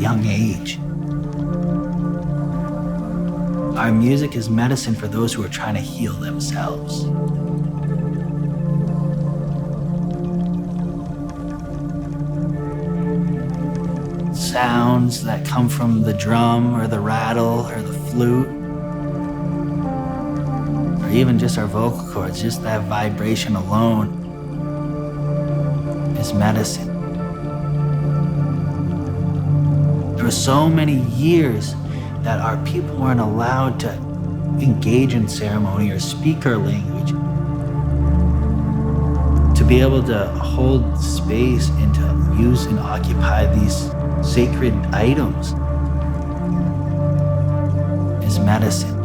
young age. Our music is medicine for those who are trying to heal themselves. Sounds that come from the drum or the rattle or the flute, or even just our vocal cords, just that vibration alone is medicine. There were so many years that our people weren't allowed to engage in ceremony or speak our language. To be able to hold space and to use and occupy these sacred items is medicine.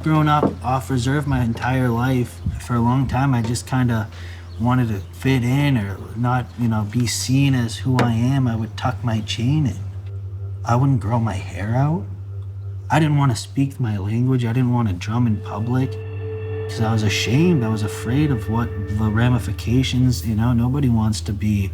Grown up off reserve my entire life, for a long time I just kind of wanted to fit in or not, be seen as who I am. I would tuck my chain in. I wouldn't grow my hair out. I didn't want to speak my language. I didn't want to drum in public because I was ashamed. I was afraid of what the ramifications, nobody wants to be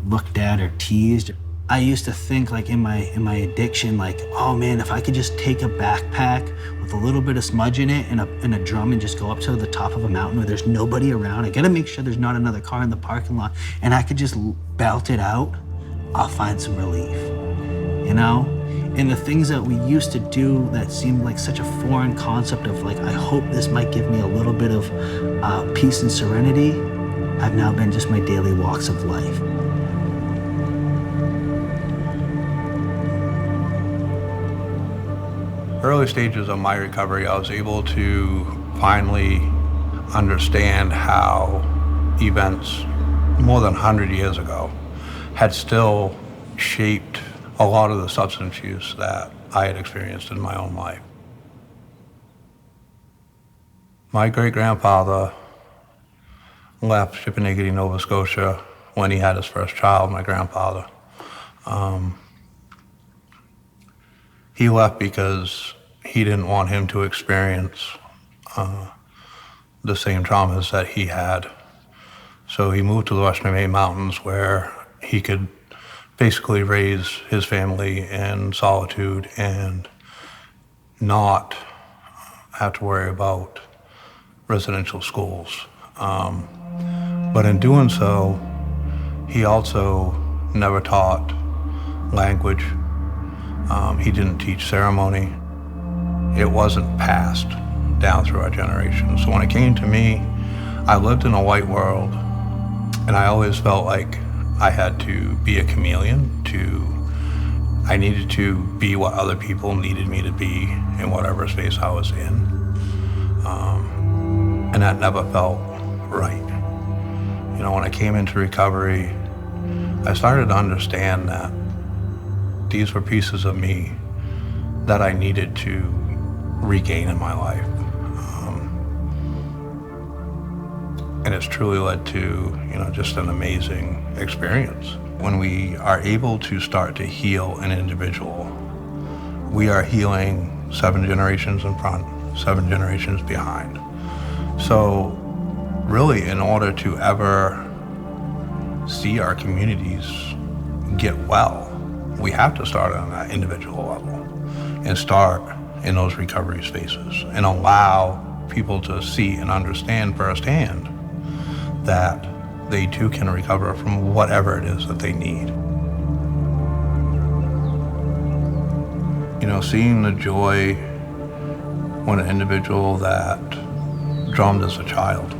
looked at or teased. I used to think, like, in my addiction, like, oh man, if I could just take a backpack with a little bit of smudge in it and a drum and just go up to the top of a mountain where there's nobody around. I gotta make sure there's not another car in the parking lot, and I could just belt it out, I'll find some relief, And the things that we used to do that seemed like such a foreign concept of, like, I hope this might give me a little bit of peace and serenity, have now been just my daily walks of life. Early stages of my recovery, I was able to finally understand how events more than 100 years ago had still shaped a lot of the substance use that I had experienced in my own life. My great-grandfather left Wabanaki, Nova Scotia when he had his first child, my grandfather. He left because he didn't want him to experience the same traumas that he had. So he moved to the Western Maine Mountains where he could basically raise his family in solitude and not have to worry about residential schools. But in doing so, he also never taught language. He didn't teach ceremony. It wasn't passed down through our generation. So when it came to me, I lived in a white world, and I always felt like I had to be a chameleon. I needed to be what other people needed me to be in whatever space I was in. And that never felt right. When I came into recovery, I started to understand that these were pieces of me that I needed to regain in my life. And it's truly led to, just an amazing experience. When we are able to start to heal an individual, we are healing 7 generations in front, 7 generations behind. So really, in order to ever see our communities get well, we have to start on that individual level and start in those recovery spaces and allow people to see and understand firsthand that they too can recover from whatever it is that they need. seeing the joy when an individual that drummed as a child,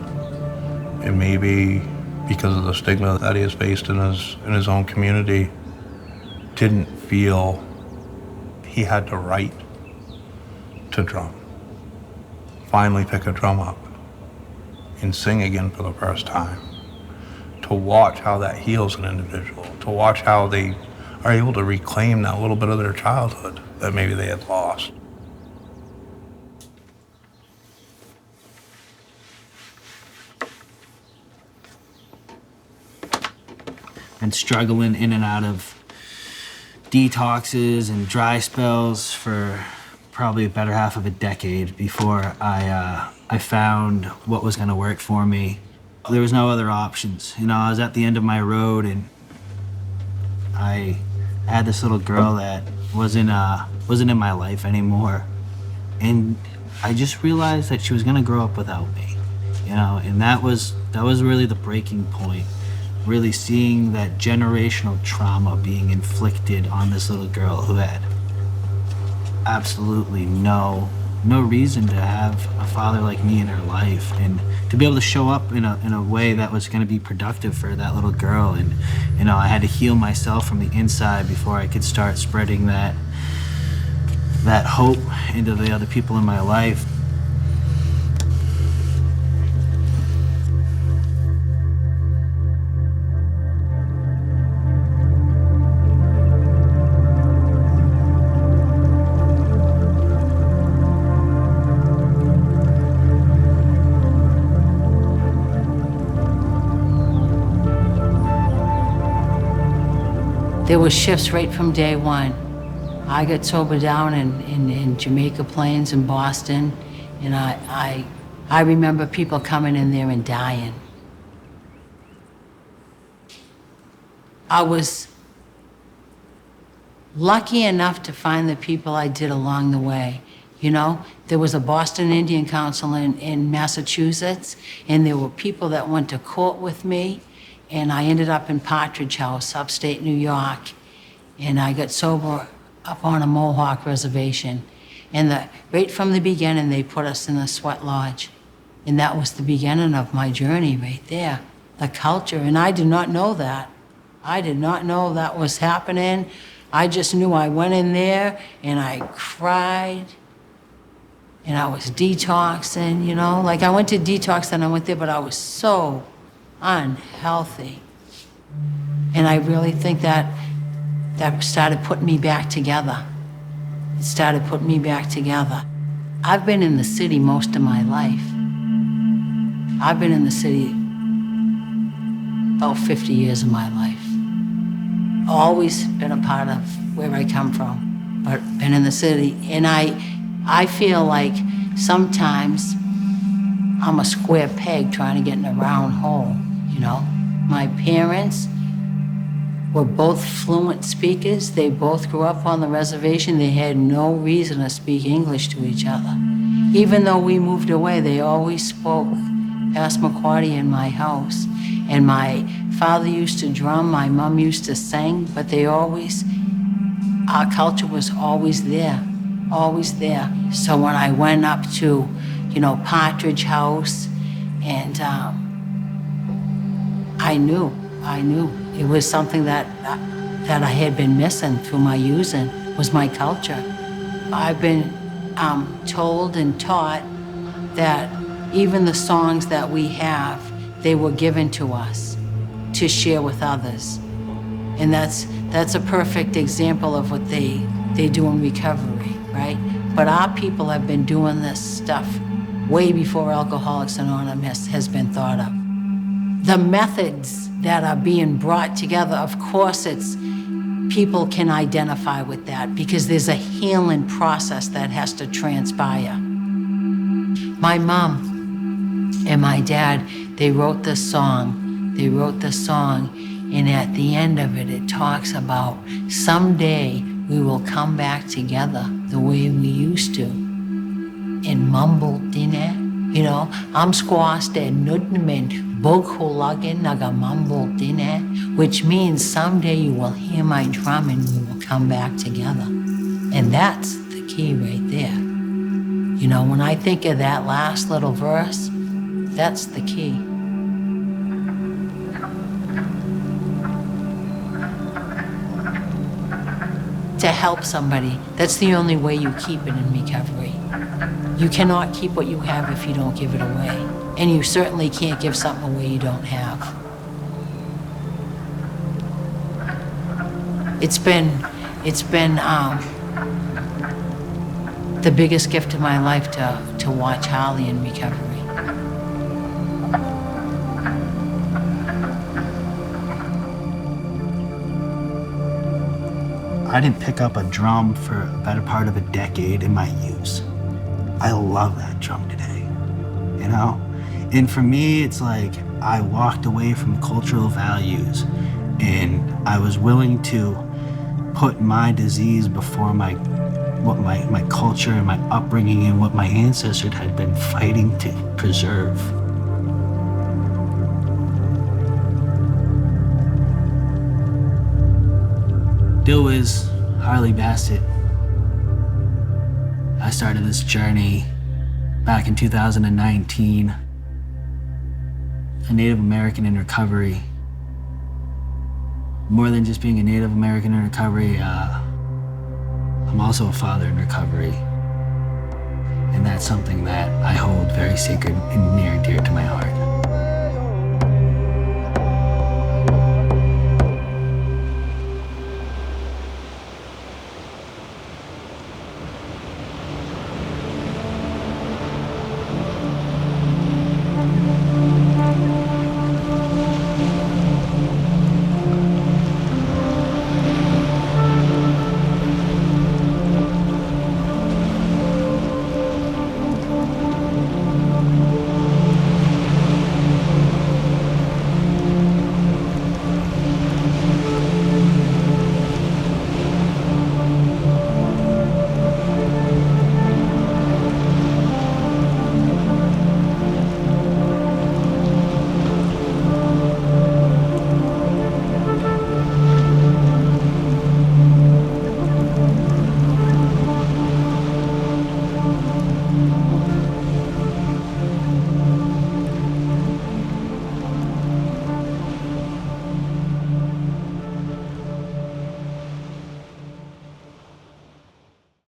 and maybe because of the stigma that he has faced in his own community, didn't feel he had the right to drum. Finally pick a drum up and sing again for the first time. To watch how that heals an individual, to watch how they are able to reclaim that little bit of their childhood that maybe they had lost. And struggling in and out of detoxes and dry spells for probably a better half of a decade before I found what was gonna work for me. There was no other options. I was at the end of my road, and I had this little girl that wasn't in my life anymore. And I just realized that she was gonna grow up without me, and that was really the breaking point. Really seeing that generational trauma being inflicted on this little girl who had absolutely no reason to have a father like me in her life, and to be able to show up in a way that was going to be productive for that little girl. And I had to heal myself from the inside before I could start spreading that hope into the other people in my life. There were shifts right from day one. I got sober down in Jamaica Plains in Boston, and I remember people coming in there and dying. I was lucky enough to find the people I did along the way. There was a Boston Indian Council in Massachusetts, and there were people that went to court with me. And I ended up in Partridge House, upstate New York, and I got sober up on a Mohawk reservation. And right from the beginning, they put us in the sweat lodge. And that was the beginning of my journey right there, the culture. And I did not know that. I did not know that was happening. I just knew I went in there and I cried and I was detoxing, Like I went to detox and I went there, but I was so unhealthy. And I really think that started putting me back together. It started putting me back together. I've been in the city most of my life. I've been in the city about 50 years of my life. Always been a part of where I come from, but been in the city. And I feel like sometimes I'm a square peg trying to get in a round hole. My parents were both fluent speakers. They both grew up on the reservation. They had no reason to speak English to each other. Even though we moved away, they always spoke Passamaquoddy in my house. And my father used to drum, my mom used to sing, but our culture was always there, always there. So when I went up to, Partridge House, and I knew it was something that I had been missing through my using, was my culture. I've been told and taught that even the songs that we have, they were given to us to share with others. And that's a perfect example of what they do in recovery, right? But our people have been doing this stuff way before Alcoholics Anonymous has been thought of. The methods that are being brought together, of course, people can identify with that because there's a healing process that has to transpire. My mom and my dad, they wrote this song, and at the end of it, it talks about someday we will come back together the way we used to. And mumbled in it, I'm squashed and nudment, bog hulagin naga mumbled in it, which means someday you will hear my drum and we will come back together. And that's the key right there. You know, when I think of that last little verse, that's the key. To help somebody, that's the only way you keep it in recovery. You cannot keep what you have if you don't give it away. And you certainly can't give something away you don't have. It's been the biggest gift of my life to watch Harley in recovery. I didn't pick up a drum for a better part of a decade in my youth. I love that drum today, you know? And for me, it's like I walked away from cultural values and I was willing to put my disease before my culture and my upbringing and what my ancestors had been fighting to preserve. Dill is Harley Bassett. I started this journey back in 2019, a Native American in recovery. More than just being a Native American in recovery, I'm also a father in recovery. And that's something that I hold very sacred and near and dear to my heart.